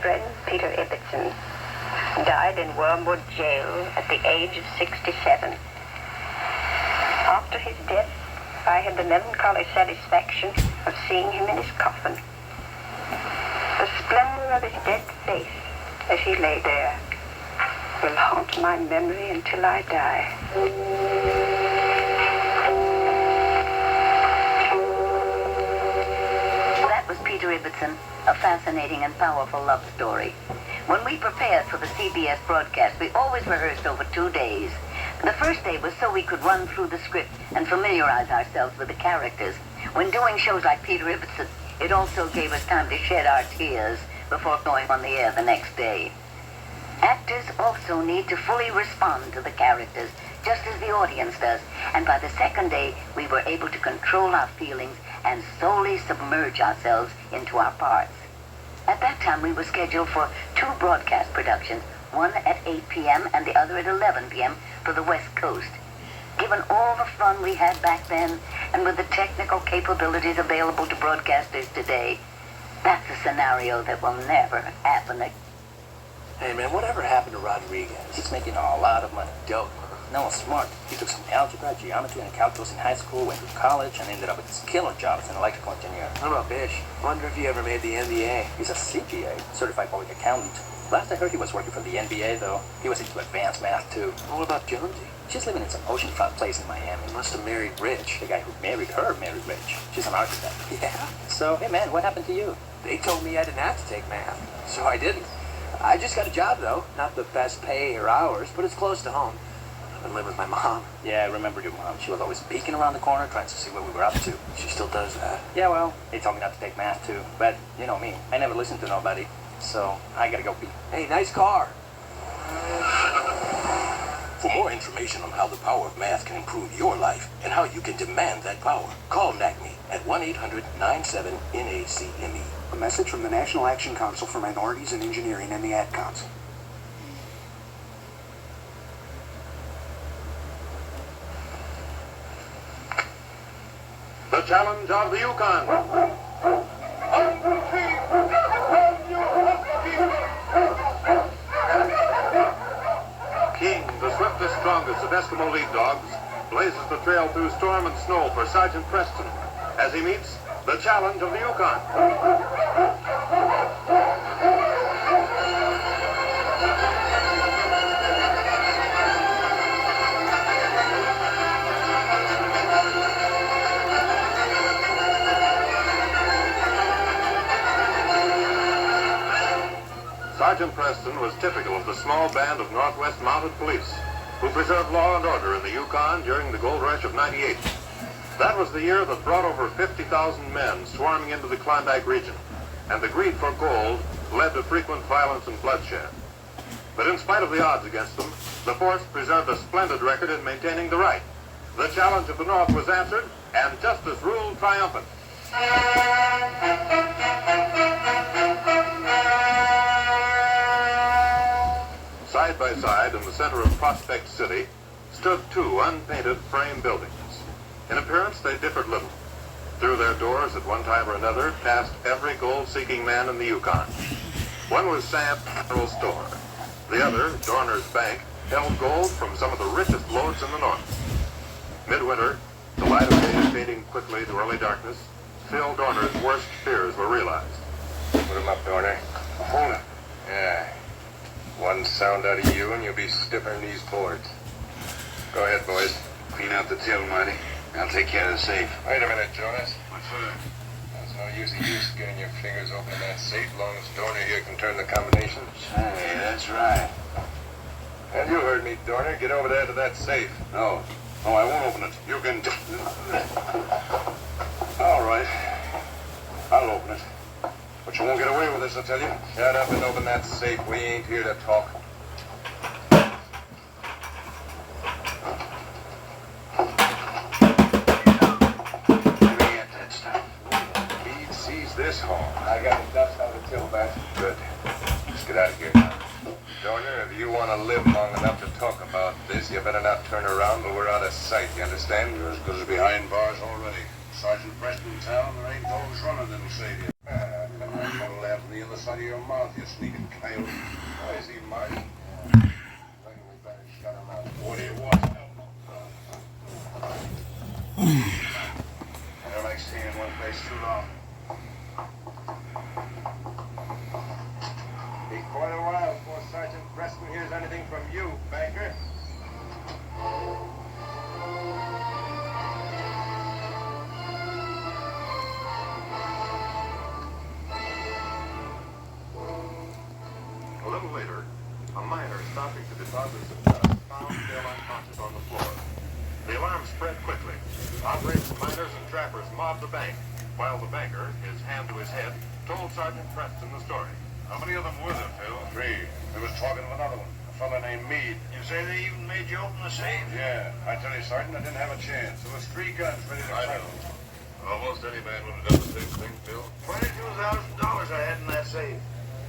friend, Peter Ibbotson, died in Wormwood Jail at the age of 67. After his death, I had the melancholy satisfaction of seeing him in his coffin. The splendor of his dead face as he lay there will haunt my memory until I die. That was Peter Ibbotson, a fascinating and powerful love story. When we prepared for the CBS broadcast, we always rehearsed over 2 days. The first day was so we could run through the script and familiarize ourselves with the characters. When doing shows like Peter Ibbotson, it also gave us time to shed our tears before going on the air the next day. Actors also need to fully respond to the characters, just as the audience does. And by the second day, we were able to control our feelings and solely submerge ourselves into our parts. At that time, we were scheduled for 2 broadcast productions, one at 8 p.m. and the other at 11 p.m. for the West Coast. Given all the fun we had back then, and with the technical capabilities available to broadcasters today, that's a scenario that will never happen again. Hey man, whatever happened to Rodriguez? He's making a lot of money. Dope. No, smart. He took some algebra, geometry, and calculus in high school, went to college, and ended up with this killer job as an electrical engineer. What about Bish? Wonder if he ever made the NBA. He's a CPA, certified public accountant. Last I heard, he was working for the NBA, though. He was into advanced math, too. What about Jonesy? She's living in some oceanfront place in Miami. He must have married rich. The guy who married her married rich. She's an architect. Yeah? So, hey man, what happened to you? They told me I didn't have to take math, so I didn't. I just got a job, though. Not the best pay or hours, but it's close to home. I've been living with my mom. Yeah, I remember your mom. She was always peeking around the corner trying to see what we were up to. She still does that. Yeah, well, they told me not to take math, too. But, you know me, I never listen to nobody. So, I gotta go pee. Hey, nice car. For more information on how the power of math can improve your life and how you can demand that power, call NACME at 1-800-97-NACME. A message from the National Action Council for Minorities in Engineering and the Ad Council. The challenge of the Yukon. King, the swiftest, strongest of Eskimo lead dogs, blazes the trail through storm and snow for Sergeant Preston as he meets the challenge of the Yukon. Sergeant Preston was typical of the small band of Northwest Mounted Police who preserved law and order in the Yukon during the gold rush of '98. That was the year that brought over 50,000 men swarming into the Klondike region, and the greed for gold led to frequent violence and bloodshed. But in spite of the odds against them, the force preserved a splendid record in maintaining the right. The challenge of the North was answered, and justice ruled triumphant. Side by side in the center of Prospect City stood 2 unpainted frame buildings. In appearance, they differed little. Through their doors, at one time or another, passed every gold-seeking man in the Yukon. One was Sam's General Store. The other, Dorner's Bank, held gold from some of the richest lodes in the north. Midwinter, the light of day fading quickly to early darkness, Phil Dorner's worst fears were realized. Put him up, Dorner. Hold him. Yeah. One sound out of you and you'll be stiffer than these boards. Go ahead, boys. Clean out the till, Marty. I'll take care of the safe. Wait a minute, Jonas. What for? There's no use of you getting your fingers open in that safe, long as Dorner here can turn the combination. Hey, that's right. And you heard me, Dorner. Get over there to that safe. No. No, I won't open it. You can... All right. I'll open it. But you won't get away with this, I tell you. Shut up and open that safe. We ain't here to talk. Let me get that stuff. He sees this hall. I got the dust out of the till back. Good. Let's get out of here now. Dorner, if you want to live long enough to talk about this, you better not turn around till we're out of sight. You understand? You're as good as behind bars already. Sergeant Preston in town, there ain't those running that'll save you. I'm gonna laugh on the other side. out of your mouth, you sneaking coyote. Why is he, Marty? I reckon we better shut him out. What do you want? I don't like staying in one place too long. Be quite a while before Sergeant Preston hears anything from you, banker. A little later, a miner stopping to deposit some dust found Bill unconscious on the floor. The alarm spread quickly. Operators, miners, and trappers mobbed the bank, while the banker, his hand to his head, told Sergeant Preston the story. How many of them were there, Phil? 3. There was talking of another one, a fellow named Meade. You say they even made you open the safe? Yeah. I tell you, Sergeant, I didn't have a chance. There was 3 guns ready to fight. Almost any man would have done the same thing, Phil. $22,000 I had in that safe.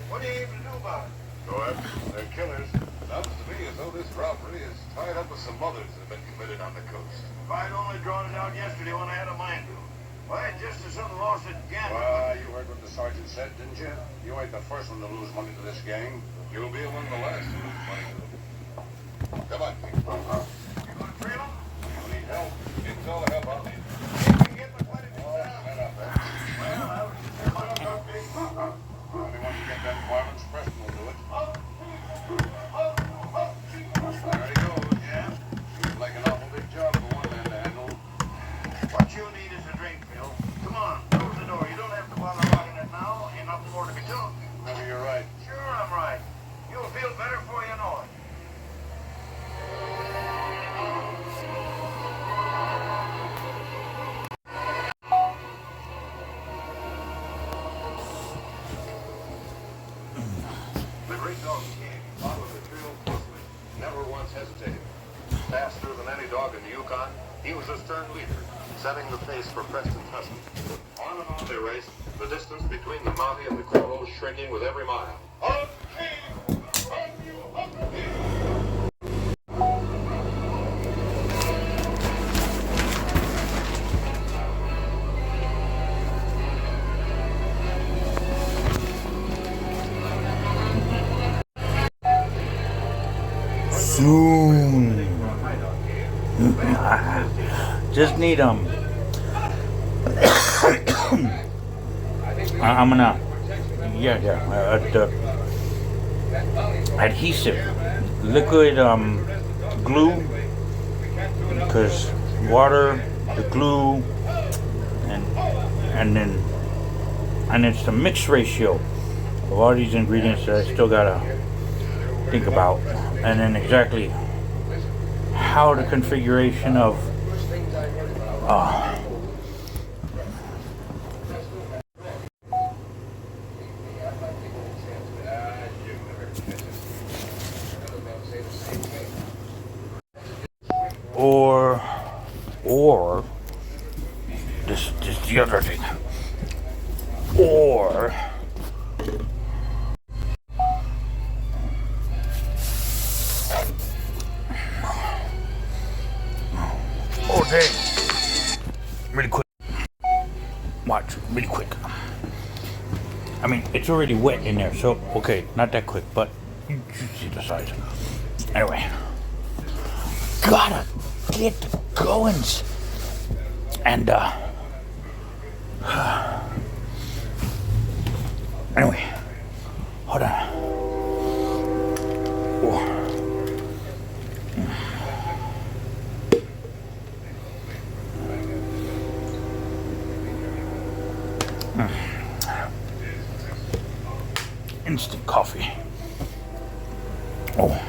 What do you even do about it? Go after them. They're killers. Sounds to me as though this robbery is tied up with some others that have been committed on the coast. If I'd only drawn it out yesterday when I had a mind to. Why, just as soon lost it again. Well, you heard what the sergeant said, didn't you? You ain't the first one to lose money to this gang. You'll be among the last to lose money to them. Come on, Pete. You gonna trail them? You need help. It's all the help I'll need. You can get the $22,000. Shut up, man. Well, I was just only want to get them varmints. Preston will do it. There he goes. Yeah? Seems like an awful big job for one man to handle. What you need is a drink, Phil. Come on, close the door. You don't have to bother locking it now. Ain't nothing more to be done. Maybe you're right. Sure, I'm right. You'll feel better before you know it. The great dog King followed the trail closely, never once hesitated. Faster than any dog in the Yukon, he was a stern leader, setting the pace for Preston's husky. On and on they raced, the distance between the Mountie and the Crow shrinking with every mile. Up, King! Up, you up, King! Soon. Just need I'm gonna adhesive liquid glue, because water, the glue, and it's the mix ratio of all these ingredients that I still gotta think about, and then exactly how the configuration of or this the other thing, or dang, really quick, watch, really quick. I mean, it's already wet in there, so okay, not that quick, but you see the size. Anyway, gotta get the goings, and anyway, hold on. Oh. Instant coffee. Oh.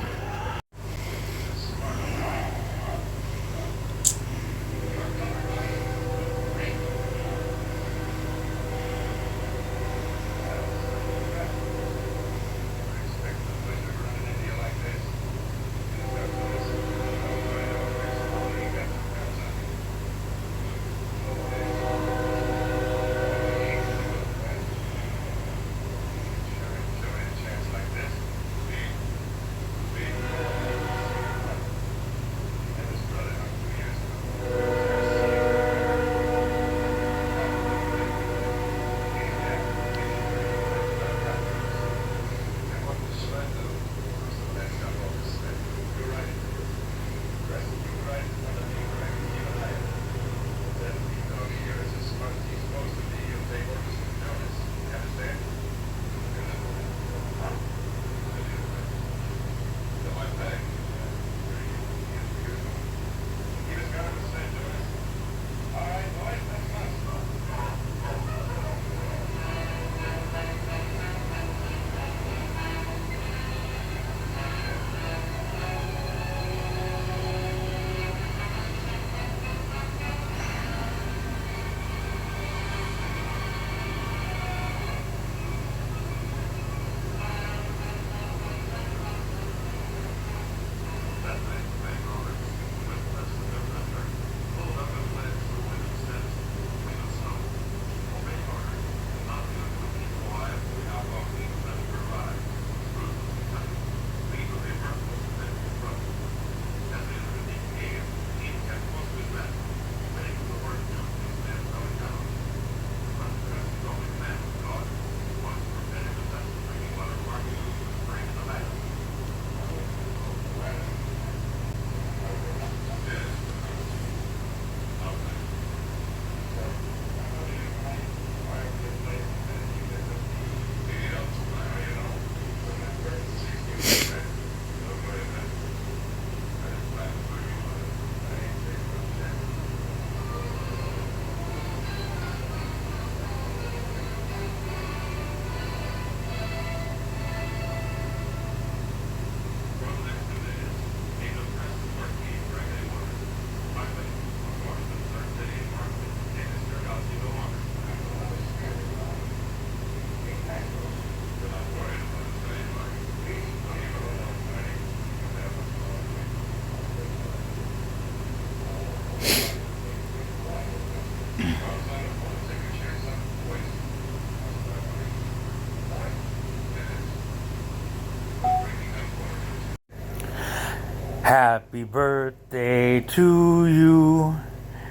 Happy birthday to you.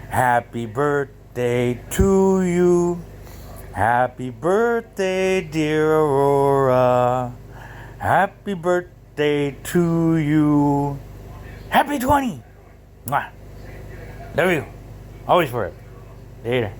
Happy birthday to you. Happy birthday, dear Aurora. Happy birthday to you. Happy 20. Mwah. Love you. Always forever. Later.